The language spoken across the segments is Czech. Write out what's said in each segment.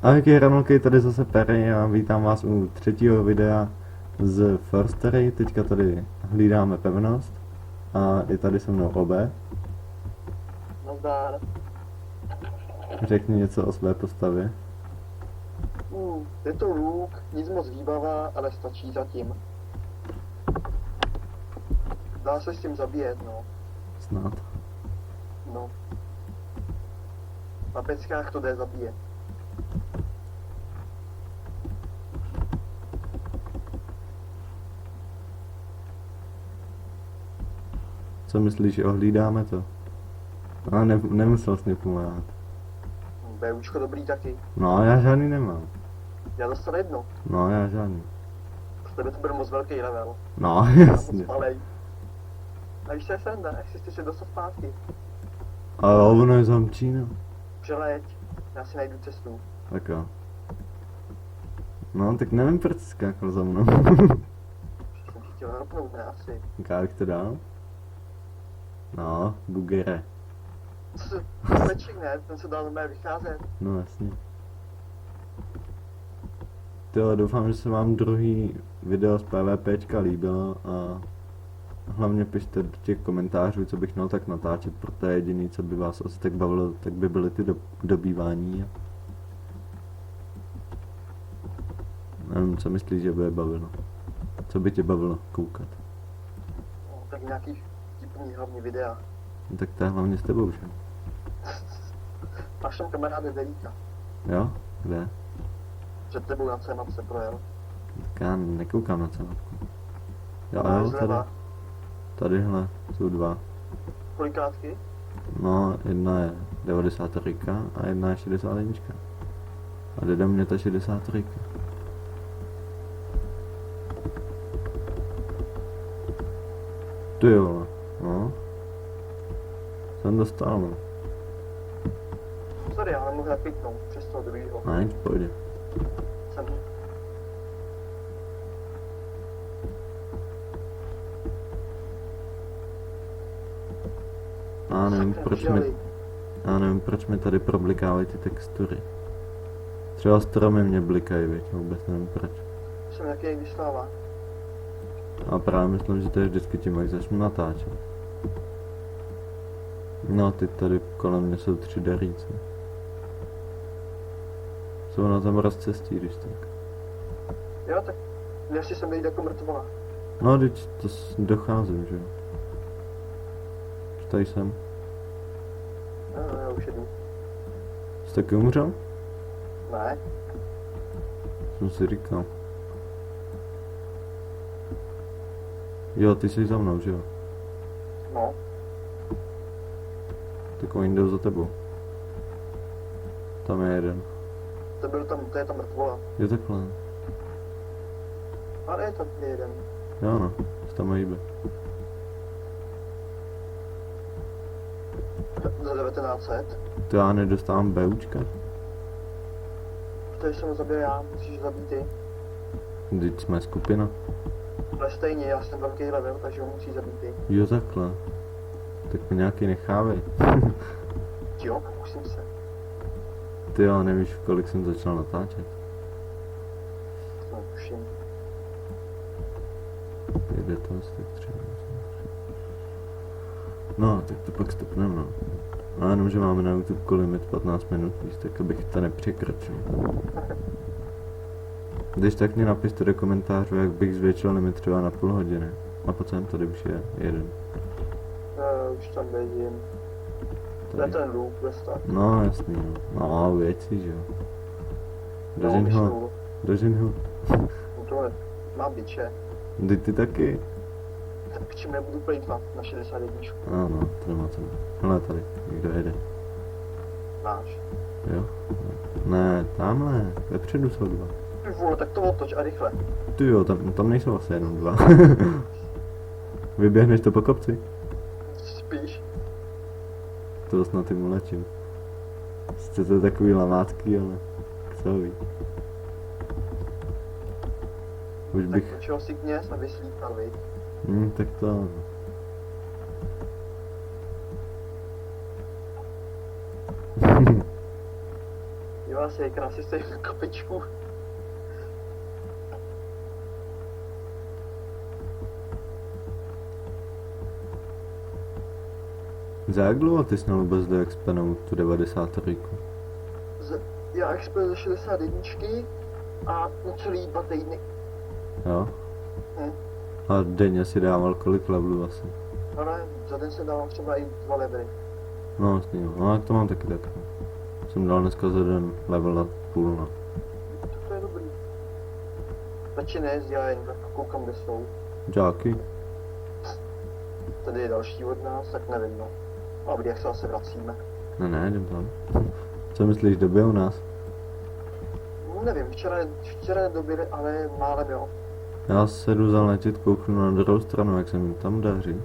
Ahojky hranolky, tady zase Perry a vítám vás u třetího videa z Forstery. Teďka tady hlídáme pevnost a je tady se mnou Obe. Nazdar. Řekni něco o své postavě. Je to luk, nic moc výbava, ale stačí zatím. Dá se s tím zabíjet, no. Snad. No. Na peckách to jde zabíjet. Co myslíš, že ohlídáme to? A nemusel jsi mi pomáhat. BUčko dobrý taky. No, já žádný nemám. Já dostal jedno. No, já žádný. Z tebe to byl moc velký level. No, Já jasně. moc malej. A víš, co je sranda, jak si se dostat zpátky. Ale ono je zamčíno. Přeleď, já si najdu cestu. Tak jo. No, tak nevím, proč jsi skákal za mnou. Jsem ti chtěl ropnout, ne asi. Jak to dál? No, Gugere. Sleček, ne? Ten se dá normálně vycházet. No jasně. Tyjo, doufám, že se vám druhý video z PvPčka líbilo a hlavně pište do těch komentářů, co bych měl tak natáčet, protože jediný, co by vás asi tak bavilo, tak by byly ty dobývání. Nevím, co myslíš, že by je bavilo. Co by tě bavilo koukat? No, tak nějaký vtipný hlavní videa. No, tak to je hlavně s tebou, že? Máš tam kamaráde Deríka. Jo? Kde? Před tebou na C se projel. Tak já nekoukám na cenotku. Jo, Máš jo, tady. zleva. Tadyhle jsou dva. Kolikátky? No, jedna je 93 a jedna je 61. A jde do mě ta 63. Ty jo, no. Jsem dostal, no. Sorry, já nemohu napítnout přes toho druhýho. A nic, pojde. Jsem... Já nevím, proč mi tady problikávají ty textury. Třeba stromy mě blikají, věď, vůbec nevím proč. Jsem jaký když stává. A právě myslím, že to je vždycky tím, jak začnu natáčet. No, ty tady kolem mě jsou 3 daríci. Jsou na tom rozcestí, když tak. Jo, tak nechci sem jít jako mrtvola. No, teď to docházím, že jo. Tady jsem. No, já už jedu. Jsi taky umřel? Ne, Jsem si říkal. Jo, ty jsi za mnou, že jo? no. Tak oni jdou za tebou. Tam je jeden. To je ta mrtvola. Je takhle. Ale je tam jeden. Jo no, se tam hýbe. Za 1900. To já nedostávám BUčka. Protože jsem ho zabil já, musíš zabít ty. Vždyť jsme skupina. Ale stejně, já jsem velký level, takže ho musí zabít ty. Jo takhle. Tak mi nějaký nechávej. Jo, pokusím se. Ty jo, nevíš, v kolik jsem začal natáčet. No, tuším. Jede to asi tak třeba. No, tak to pak stopneme, no. A jenom, že máme na YouTube limit 15 minut, víš, tak abych to nepřekročil. Když tak mě napište do komentářů, jak bych zvětšil limit třeba na půl hodiny. A po celém tady už je jeden. Už tam běžím. To je Tady. ten loop, dostat. No, jasný, no. No, věci, že jo. Držím No, ho, vyšlu. držím ho. No tohle má biče. Ty taky. Tak čím nebudu plejtvat na 61. Ano, to nemá cenu. Hele tady, někdo jede. Máš. Jo? Ne, tamhle, vepředu jsou dva. Ty vole, tak to otoč a rychle. Ty jo, tam nejsou asi jenom dva. Vyběhneš to po kopci? Spíš. To snad tím ulečím. Jste to takový lamácký, ale co ví. Už Tak bych... počeho si kněz a vyslípal, viď? tak to ano. Jo, Jo, asi je krásně stojí v kopečku. Za jak dlouho ty jsi měl vůbec do expenu tu 93? Já expel ze 61 a necelý 2 týdny. Jo? Hm. A denně si dával kolik levelů asi? Ale za den jsem dával třeba i 2 levely. No vlastně jo, no jak to mám taky tak. No. Jsem dal dneska za den level a půl, no. Tak to je dobrý. Radši nejezdí, já jen tak koukám, kde jsou. Žáky? Tady je další od nás, tak nevím, no. A dobrý, jak se zase vracíme. Ne, jdem tam. Co myslíš, dobijou nás? No, nevím, včera nedobili, ale málem jo. Já se jdu zaletět, kouknu na druhou stranu, jak se mi tam daří.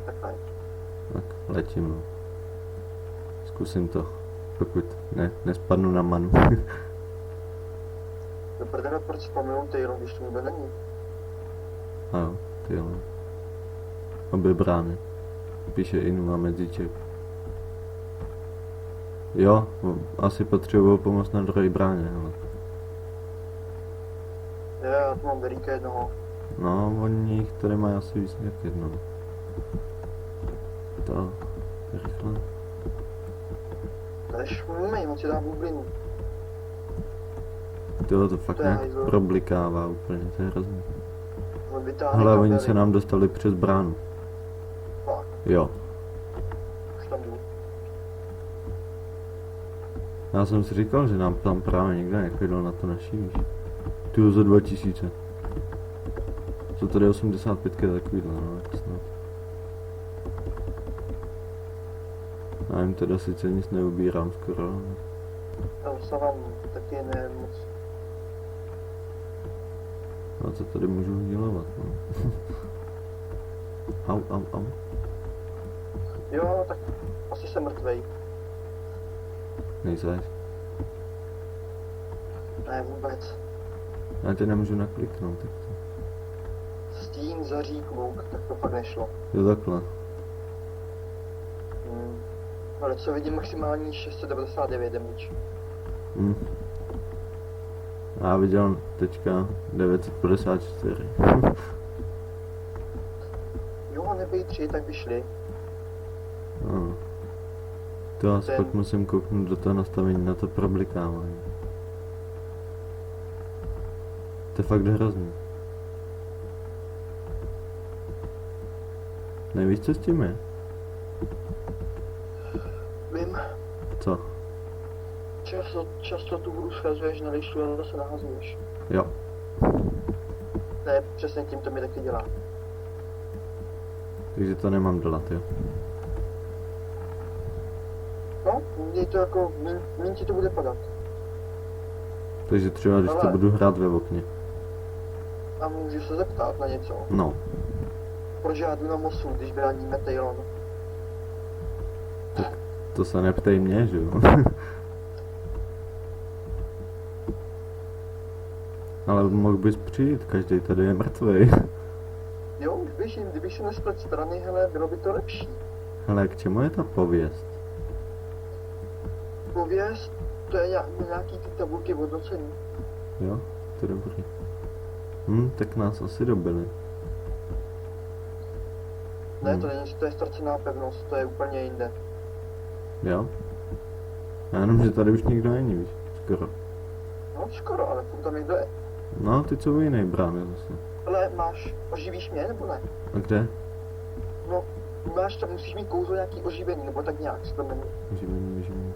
Tak ne. Tak letím, no. Zkusím to, pokud nespadnu na manu. Do prdele, proč vzpomínám Taylor, když to nikdo není. A jo, ty jo. Obě brány. Píše Inu a Medzíček. Jo, asi potřebuju pomoct na druhé bráně, ale. Já tu mám Veríka jednoho. No, oni jich tady mají asi víc jak jedno. To, rychle. To je šumej, on si dá bublinu. Tyhle to fakt To je nějak hajzl. problikává úplně, to je hrozný. On vytáhne Hele, oni kabely. se nám dostali přes bránu. Fakt, Jo. už tam jdu. Já jsem si říkal, že nám tam právě někdo nechodil na to naší, víš. Ty za 2000. Jsou tady 85 takovýhle, no, tak snad. Já jim teda sice nic neubírám skoro, ale... Já se vám taky ne moc. A co tady můžu dělat, no. Au. Jo, tak asi jsem mrtvej. Nejseš. Ne, vůbec. Já tě nemůžu nakliknout, tak to. Stín, zařík, luk, tak to fakt nešlo. Jo, takhle. Ale co vidím, maximální 699 damage. Já viděl teďka 954. Jo, nebej 3, tak by šli. No. To já Ten- pak musím kouknout do toho nastavení na to problikávání. To je fakt hrozný. Nevíš, co s tím je? Vím, Co? často tu vodu schazuješ na lištu a zase nahazuješ. Jo. Ne, přesně tím to mi taky dělá. Takže to nemám dělat, jo. No, je to jako, míň ti to bude padat. Takže třeba, když to Ale- budu hrát ve okně. A můžu se zeptat na něco. No. Proč já jdu na mosu, když bráníme Taylon? To se neptej mě, že jo. Ale mohl bys přijít, každý tady je mrtvej. Jo, už běžím, kdybych se nesplet strany, hele, bylo by to lepší. Ale k čemu je ta pověst? Pověst, to je nějaký ty tabulky hodnocení. Jo, to je dobrý. Tak nás asi dobili. Ne, to není, to je ztracená pevnost, to je úplně jinde. Jo? Já jenom, že tady už nikdo není, víš, skoro. No, skoro, ale furt tam někdo je. No, ty co v jiný brány zase. Ale oživíš mě, nebo ne? A kde? No, máš tam, musíš mít kouzlo nějaký oživení, nebo tak nějak, si to jmenuje. Živení.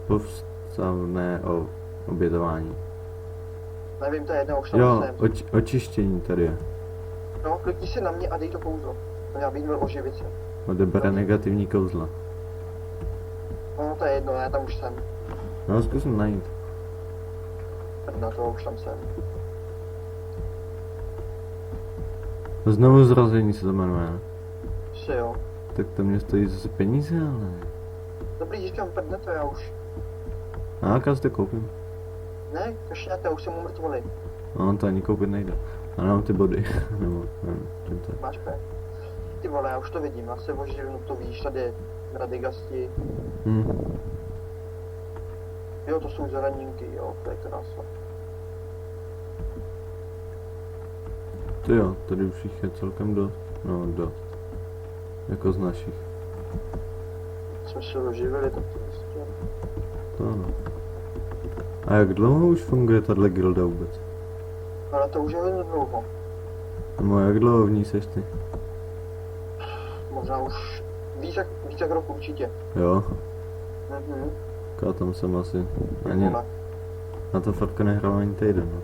Povstavné o obětování. Nevím, to je jedna, už tam Jo, jsem. očištění tady je. No, klikni si na mě a dej to kouzlo. To já bych měl oživit se. Odebere negativní kouzla. No, to je jedno, já tam už jsem. No, zkusím najít. Na to už tam jsem. Znovu zrození se to jmenuje. Si jo. Tak to mě stojí zase peníze, ale... Dobrý, říkám, prdne to, já už. A jak já si to koupím? Ne, kašňáte, už jsem umrtvolý. No, to ani koupit nejde. A nemám ty body. Nebo, nevím, čím to je. Máš P. Ty vole, já už to vidím, já se oživnu, to víš, tady Radigasti. Jo, to jsou zeleninky, jo, to je krása. To jo, tady už jich je celkem dost. No, dost. Jako z našich. Jsme se doživili, tak to prostě. To ano. A jak dlouho už funguje tahle gilda vůbec? Ale to už je jen dlouho. No jak dlouho v ní seš ty? Možná už víc jak rok určitě. Jo? Mhm. Já tam jsem asi Ani ani ne. na to fakt nehrál ani týden, no.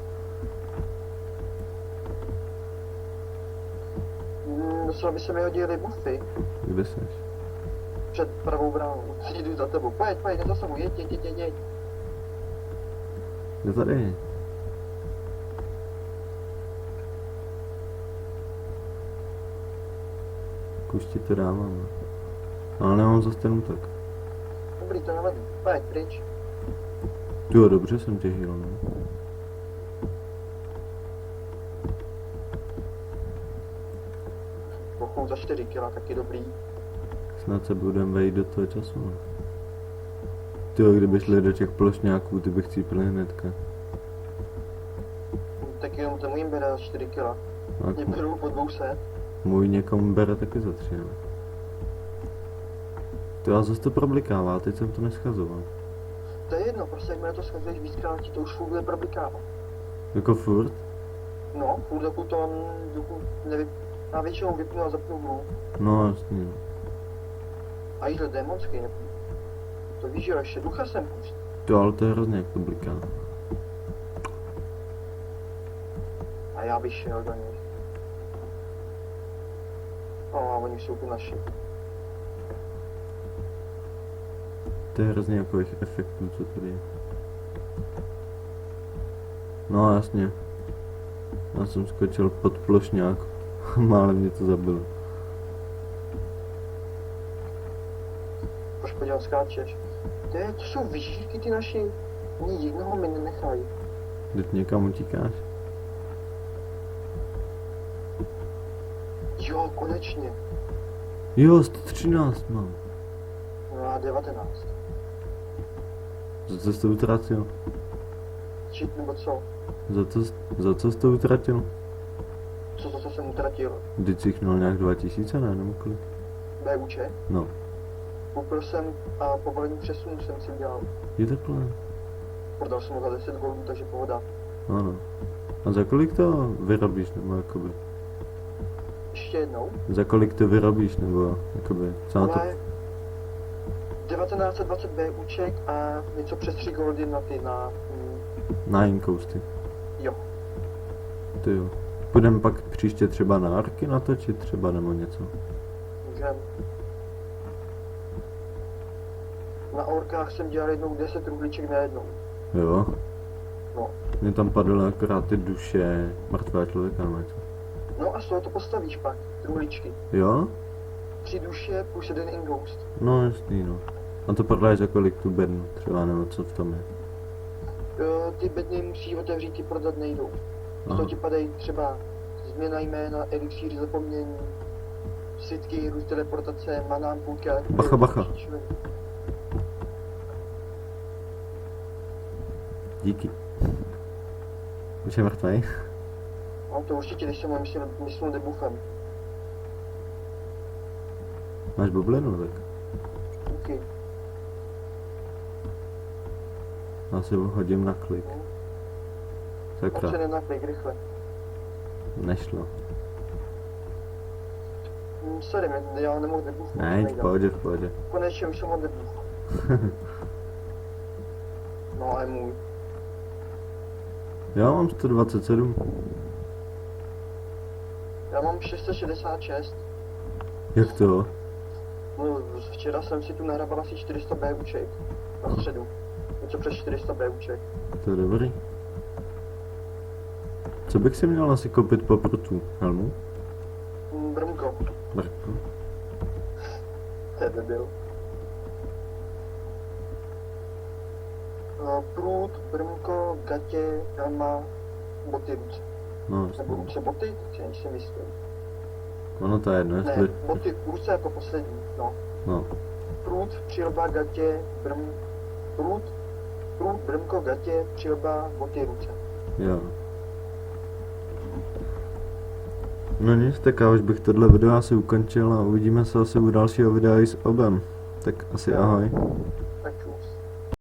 Docela by se mi hodily buffy Kde seš? před pravou bránou. Jdu za tebou. Pojď, nezasahuj, jeď. Kde tady je? Už ti to dávám, no. Ale nemám zase ten útok. Dobrý, to nevadí. Pojď, pryč. Jo, dobře jsem tě heal, no. Pochou za 4 kila, taky dobrý. Snad se budem vejít do toho času, no. Tyjo, kdyby šli do těch plošňáků, ty bych cípili hnedka. Tak jenom ten můj bere za 4 kila. A Mě berou po 200. můj někomu bere taky za 3, no. To já zase to problikává, teď jsem to neschazoval. To je jedno, prostě jakmile to schazuješ víckrát, ti to už furt problikává. Jako furt? No, furt dokud nevy... Já většinou vypnu a zapnu hru. No jasně, no. A jíhle démonský, ne? To víš, že ještě ducha sem pust. To ale to je hrozně, jak to bliká. A já bych šel do nich. No a oni jsou tu naši. To je hrozně jakových efektů, co tady je. No jasně. Já jsem skočil pod plošňák. Málem mě to zabilo. Proč podívat skáčeš? To jsou vyžírky ty naši. Ani jednoho mi nenechají. Teď někam utíkáš? Jo, konečně. Jo, 113 mám. No a 19. Za co jsi to utratil? Čit nebo co? Za co jsi to utratil? Co jsem utratil? Vždyť jsi měl nějak 2000, ne? Nebo kolik? BUČ? No. Koupil jsem a povolení přesunu jsem si udělal. Je takhle. Prodal jsem ho za 10 goldů, takže pohoda. Ano. A za kolik to vyrobíš, nebo jakoby? Ještě jednou. Za kolik to vyrobíš, nebo jakoby, co na to? Ale 1920 BUček a něco přes 3 goldy na ty Na inkousty. jo. Ty jo. Půjdeme pak příště třeba na arky natočit třeba nebo něco. Můžem. Na orkách jsem dělal jednou 10 rubliček na jednou. Jo. No. Mně tam padly akorát ty duše mrtvého člověka nebo něco. No a z toho to postavíš pak, truhličky. Jo? 3 duše plus 1 ingoust. No jasný no. A to prodáš za kolik tu bednu třeba nebo co v tom je? Ty bedny musí otevřít, ty prodat nejdou. Z toho Aha. ti padají třeba změna jména, elixír zapomnění, sitky, růst teleportace, maná, půlky, ale... Bacha. Díky. Už je mrtvej? No to určitě, když jsem mu myslel debuffem. Máš bublinu tak? Díky. Já si ho hodím na klik. Sakra, Opře nenaklik, rychle. nešlo. Sorry, já nemohu debuff. Ne, v pohodě. Konečně už jsem ho debuff. No ale můj. Já mám 127. Já mám 666. Jak to? No, včera jsem si tu nahrabal asi 400 BUček. Na středu. Něco přes 400 BUček. To je dobrý. Co bych si měl asi koupit po prtu? Helmu? Brmko. Brko? To je debil. Prut, brmko, gatě, helma, boty, ruce. No, Nebo jasně. ruce, boty, tak si myslím. Ono to je jedno, Ne, jestli... boty, ruce jako poslední, no. No, Prut, příroba, gatě, prut, Prut, brmko, gatě, přilba, boty, ruce. Jo. No nic, tak já už bych tohle video asi ukončil a uvidíme se asi u dalšího videa i s Obem. Tak asi ahoj.